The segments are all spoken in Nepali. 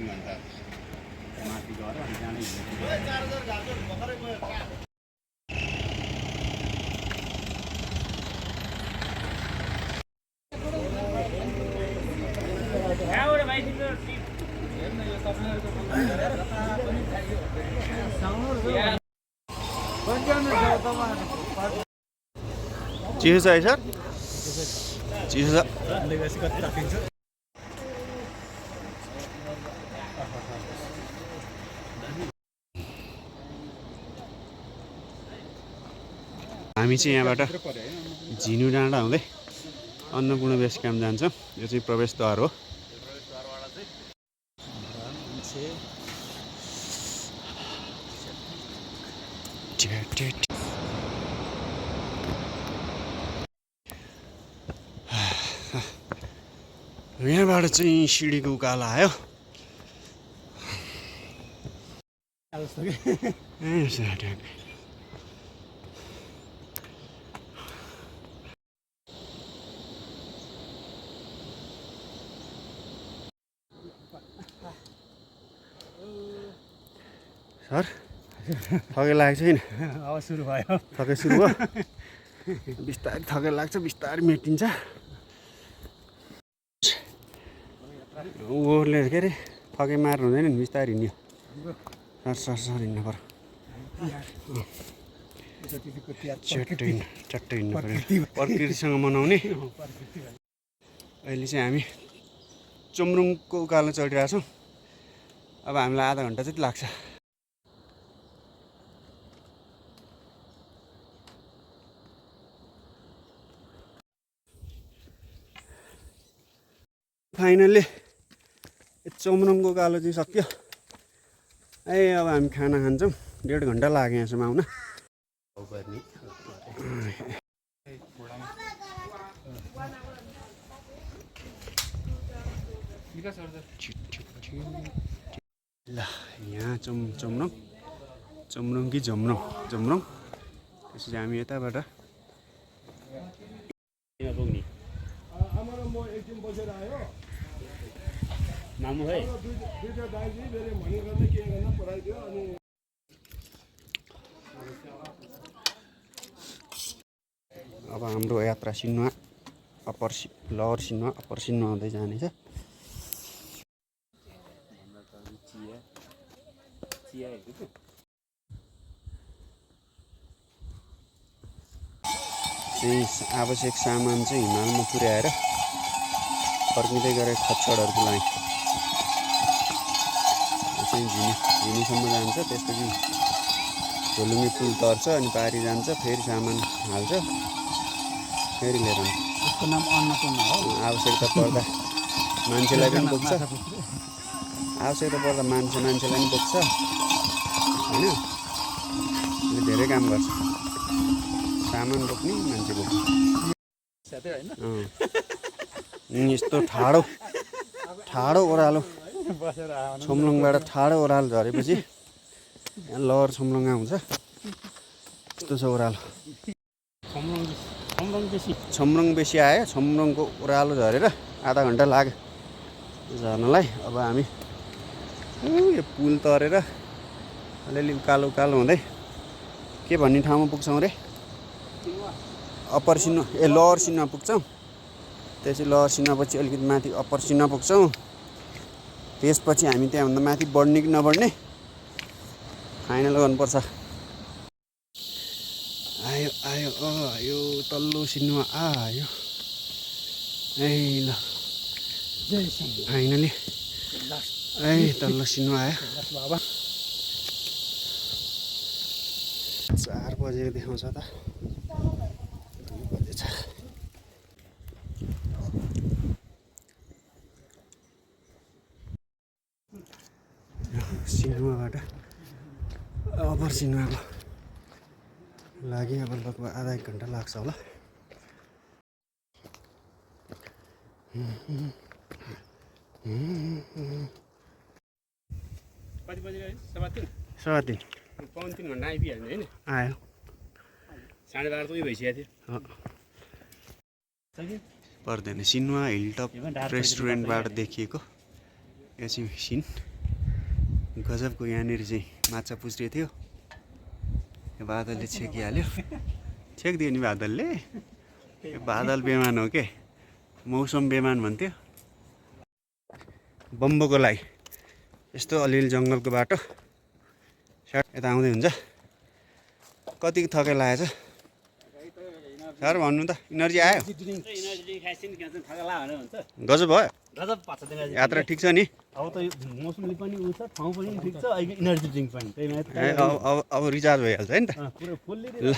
2-3 घन्टा माथि गएर अनि त्यहाँदेखि चिसो छ है सर चिसो छ हामी चाहिँ यहाँबाट झिनु डाँडा हुँदै अन्नपूर्ण बेस क्याम्प जान्छौँ यो चाहिँ प्रवेशद्वार हो यहाँबाट चाहिँ सिडीको उकालो आयो सर थकै लागेको छैन अब सुरु भयो थकै सुरु भयो बिस्तारै थकै लाग्छ बिस्तारै मेटिन्छ ओहोरले के अरे थकै मार्नु हुँदैन नि बिस्तारै हिँड्यो सर हिँड्नु पर्यो चट्टै हिँड्नु पर्यो प्रकृतिसँग मनाउने अहिले चाहिँ हामी चुम्रुङको उकालो चढिरहेको छौँ अब हामीलाई आधा घन्टा जति लाग्छ फाइनल्ली चुम्रुङको उकालो चाहिँ सक्यो अब हामी खाना खान्छौँ 1.5 घन्टा लाग्यो यहाँसम्म आउन ल यहाँ चुम्रुङ कि झुम्रुङ त्यसपछि हामी यताबाट मामु है अब हाम्रो यात्रा सिन्वा लोवर सिन्वा अप्पर सिन्वा हुँदै जानेछ चाहिँ आवश्यक सामान चाहिँ हिमालमा पुर्याएर फर्किँदै गरेको खच्चडहरूको लागि चाहिँ झिनीसम्म जान्छ त्यसपछि झोलुङ्गे पुल तर्छ अनि पारी जान्छ फेरि सामान हाल्छ फेरि लिएर आउँछ यसको नाम अन्नपूर्ण हो आवश्यकता पर्दा मान्छेलाई पनि बोक्छ आवश्यकता पर्दा मान्छेलाई पनि बोक्छ होइन धेरै काम गर्छ सामान बोक्ने मान्छे बोक्ने यस्तो ठाडो ओह्रालो छोम्लुङबाट ठाडो ओह्रालो झरेपछि यहाँ लोवर छोम्लुङ आउँछ यस्तो छ ओह्रालो छोम्रुङ बेसी आयो छोम्रुङको ओह्रालो झरेर आधा घन्टा लाग्यो झर्नलाई अब हामी यो पुल तरेर अलिअलि उकालो हुँदै के भन्ने ठाउँमा पुग्छौँ रे अप्पर सिन्वा लोवर सिन्वा पुग्छौँ त्यसपछि लोवर सिन्वापछि अलिकति माथि अप्पर सिन्वा पुग्छौँ त्यसपछि हामी त्यहाँभन्दा माथि बढ्ने कि नबढ्ने फाइनल गर्नुपर्छ आयो तल्लो सिन्वा आयो ल फाइनली तल्लो सिन्वा आयो 4 बजेको देखाउँछ त 2 बजेछ सिन्वाबाट अप्पर सिन्वाको लागि अब लगभग आधा 1 घन्टा लाग्छ होला कति बजे गयो 3:15 पाउन 3 घन्टा आइपुग्यो हैन आयो 12:30 त उही भइसक्यो थियो पर्दैन सिन्वा हिलटप रेस्टुरेन्टबाट देखिएको यो चाहिँ सिन गजबको यहाँनिर चाहिँ माछा पुछ्रिएको थियो। यो बादलले छेकिहाल्यो। छेकिदियो नि बादलले। यो बादल बेमान हो के, मौसम बेमान भन्थ्यो। बम्बोको लागि यस्तो अलिअलि जङ्गलको बाटो यता आउँदै हुन्छ। कति थकाइ लागेछ सर भन्नु त? इनर्जी आयो? गजब भयो। यात्रा ठिक छ नि? अब त मौसमले पनि उयो छ, ठाउँ पनि ठिक छ, अहिले इनर्जी ड्रिङ्क पनि त्यही अब रिचार्ज भइहाल्छ है नि त। ल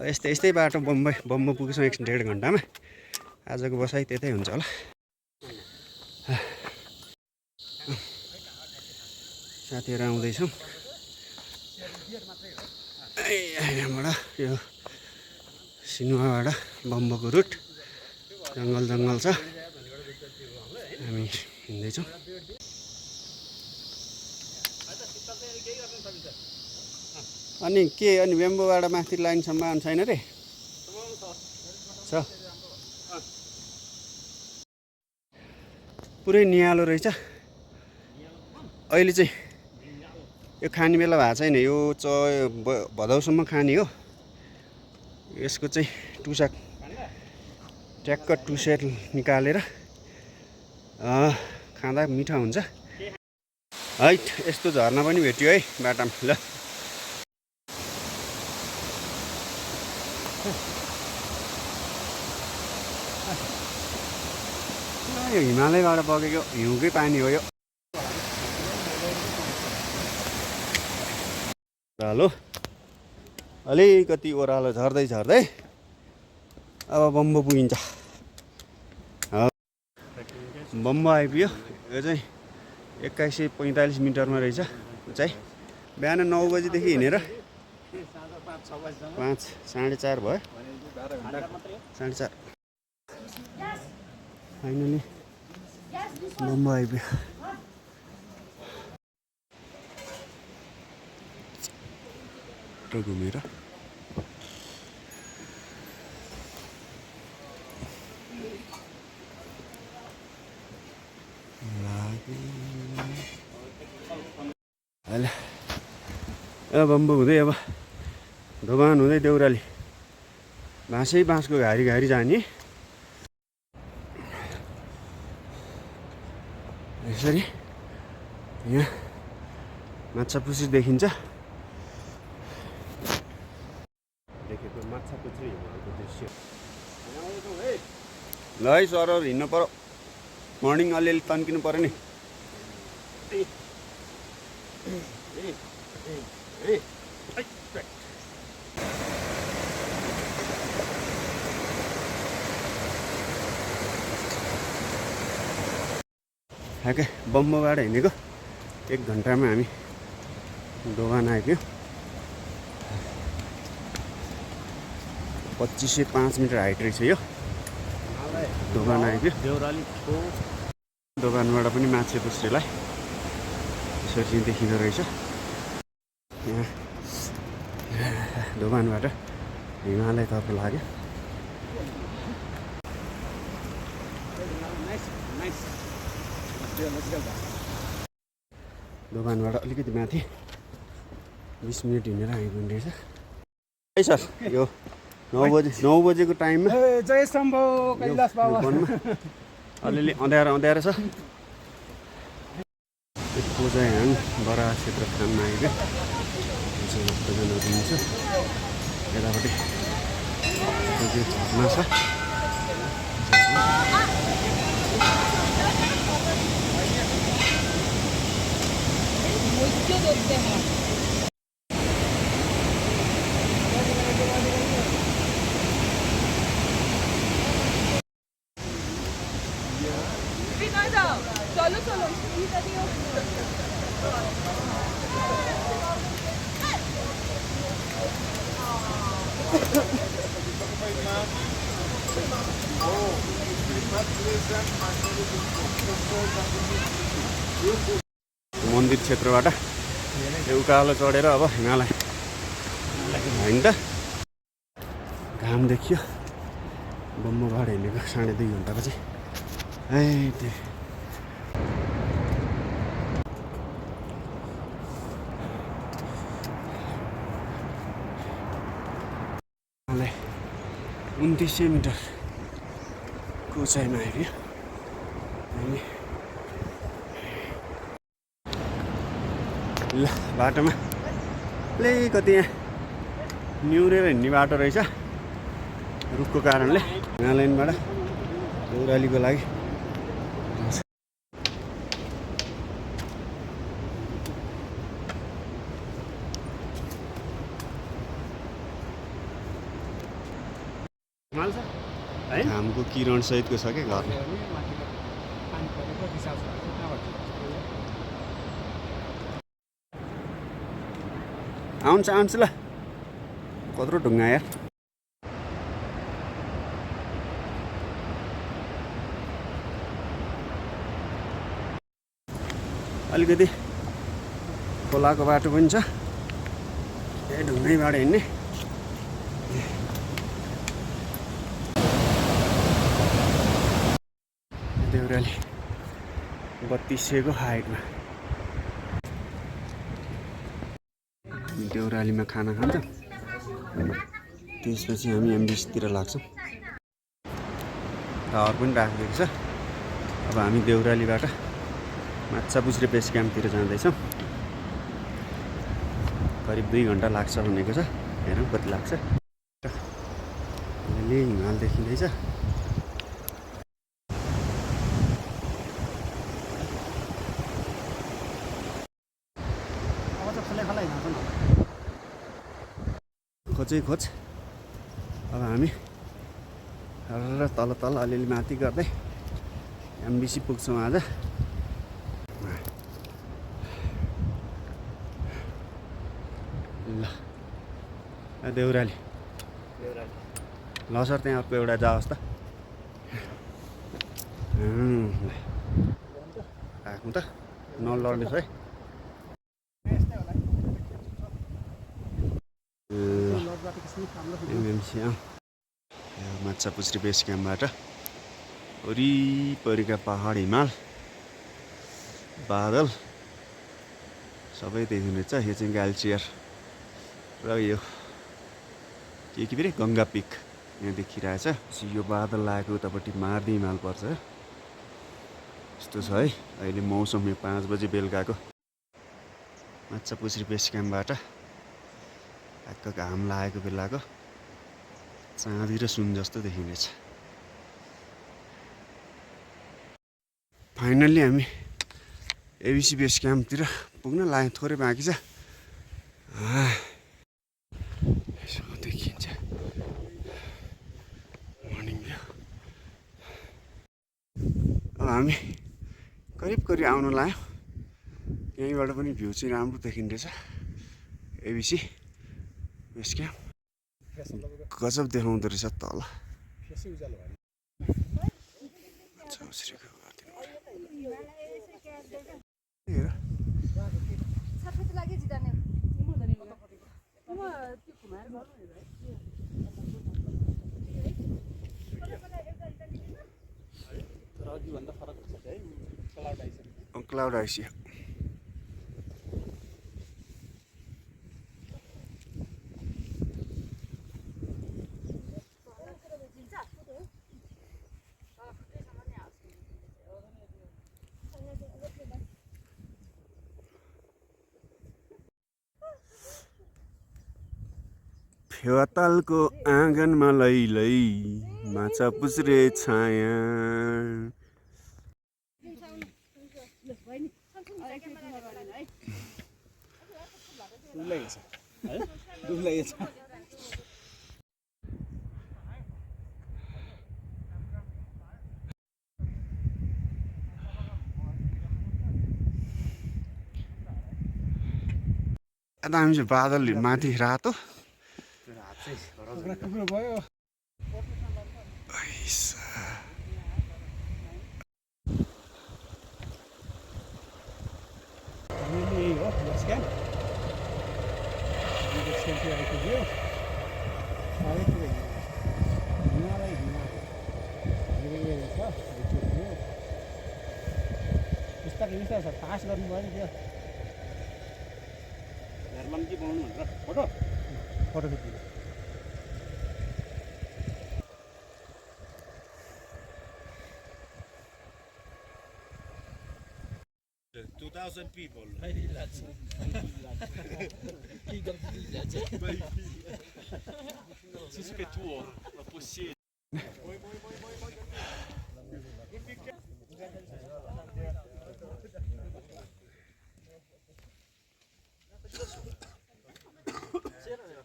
यस्तै बाटो बम्बो पुगेछौँ 1.5 घन्टामा। आजको बसाइ त्यतै हुन्छ होला। साथीहरू आउँदैछौँ यहाँबाट। यो सिनुवाबाट बम्बोको रुट जङ्गल छ, हामी हिँड्दैछौँ। अनि बेम्बोबाट माथि लाइन सम्भावना छैन रे? छ पुरै नियालो रहेछ अहिले चाहिँ। यो खाने बेला भएको छैन, यो भदौसम्म खाने हो। यसको चाहिँ टुसा ट्याक्क टुसेट निकालेर खाँदा मिठो हुन्छ है। यस्तो झर्ना पनि भेट्यो है बाटामा। ल यो हिमालयबाट बगेको हिउँकै पानी हो यो। ओह्रालो अलिकति ओह्रालो झर्दै अब बम्बो पुगिन्छ। बम्बो आइपुग्यो। यो चाहिँ 2145 मिटरमा रहेछ उचाइ। बिहान 9 बजीदेखि हिँडेर 5 साढे 4 भयो। 4:30 फाइनली बम्बो आइपुग्यो। घुमेर बम्बो हुँदै अब दोभान हुँदै देउराली बाँसको घारी जाने। यसरी यहाँ माछा पुछ्री देखिन्छ। ल है सरहरू हिँड्नु पर्यो। मर्निङ अलिअलि तन्किनु पर्यो नि। ठ्याक्कै बम्बोबाट हिँडेको 1 घन्टामा हामी दोभान आइपुग्यो। 2505 मिटर हाइट रहेछ यो। दोभान आइपुग्यो। दोभानबाट पनि माछा पुछ्रीलाई यसरी देखिँदो रहेछ। यहाँ दोभानबाट हिमालयतर्फ लाग्यो। दोभानबाट अलिकति माथि 20 मिनट हिँडेर आइपुग्ने रहेछ है सर। यो 9 बजेको टाइममा जय शम्भो कैलाश बाबा अलिअलि अँध्यारो छ। पोजायाङ बरा क्षेत्र खानमा आइपुग्यो। भक्तजनहरू हुनुहुन्छ। यतापट्टि झर्ना छ। मन्दिर क्षेत्रबाट उकालो चढेर अब हिमालय होइन त घाम देखियो। बम्बोबाट हिँडेको 2.5 घन्टापछि 2900 मिटर को उचाइमा आइपुग्यो हामी। ल बाटोमा कति यहाँ निहुरेर हिँड्ने बाटो रहेछ रुखको कारणले। हिमालयनबाट देउरालीको लागि घामको किरण सहितको छ क्या घर। आउँछ ल कत्रो ढुङ्गा यार। अलिकति खोलाको बाटो पनि छ यही ढुङ्गैबाट हिँड्ने। देउराली 3200 को हाइटमा देउरालीमा खाना खान्छौँ। त्यसपछि हामी एमबिसीतिर लाग्छौँ। टावर पनि राखिदिएको छ। अब हामी देउरालीबाट माछापुछ्रे बेस क्याम्पतिर जाँदैछौँ। करिब 2 घन्टा लाग्छ भनेको छ। हेरौँ कति लाग्छ। अलि हिमाल देखिँदैछ। खोजै खोज। अब हामी र तल अलिअलि माथि गर्दै एमबिसी पुग्छौँ आज। ल देउराली ल सर त्यहाँ अर्को एउटा जाओस् त। राखौँ त नलड्नुहोस् है। एमएमसी माछापुछ्रे बेस क्याम्पबाट वरिपरिका पहाड हिमाल बादल सबै देखिँदैछ। यो चाहिँ ग्याल्चियर र यो के फेरि गङ्गा पिक यहाँ देखिरहेछ। यो बादल लागेको उतापट्टि मार्दी हिमाल पर्छ। यस्तो छ है अहिले मौसम। यो 5 बजे बेलुकाको माछापुछ्रे बेस क्याम्पबाट ठ्याक्क घाम लागेको बेलाको चाँदी र सुन जस्तो देखिनेछ। फाइनल्ली हामी एबिसी बेस क्याम्पतिर पुग्न लाग्यो। थोरै बाँकी छ। यसो देखिन्छ मर्निङ भ्यू। अब हामी करिब आउन लाग्यो। यहीँबाट पनि भ्यू चाहिँ राम्रो देखिँदैछ। एबिसी बेस क्याम्प गजब देखाउँदो रहेछ तल। क्लाउड आइसक्यो। फेवातालको आँगनमा लैलै माछापुछ्रे छाया। हामी चाहिँ बादल माथि रातो पास गर्नु भयो नि त्यो हेर्लम कि बनाउनु भनेर फोटो खिच्नु। 2,000 people. Suspetuoso, não é possível.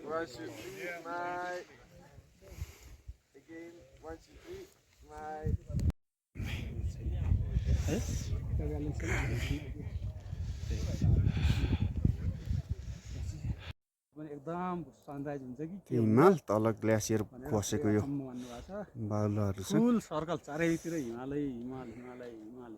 One, two, three, smile. Again, one, two, three, smile. एकदम सनराइज हुन्छ कि हिमाल तल ग्लेसियर खसेको यो भन्नुभएको छ बाहुलाहरू छ फुल सर्कल चारैतिर हिमालय हिमाल हिमालय हिमाल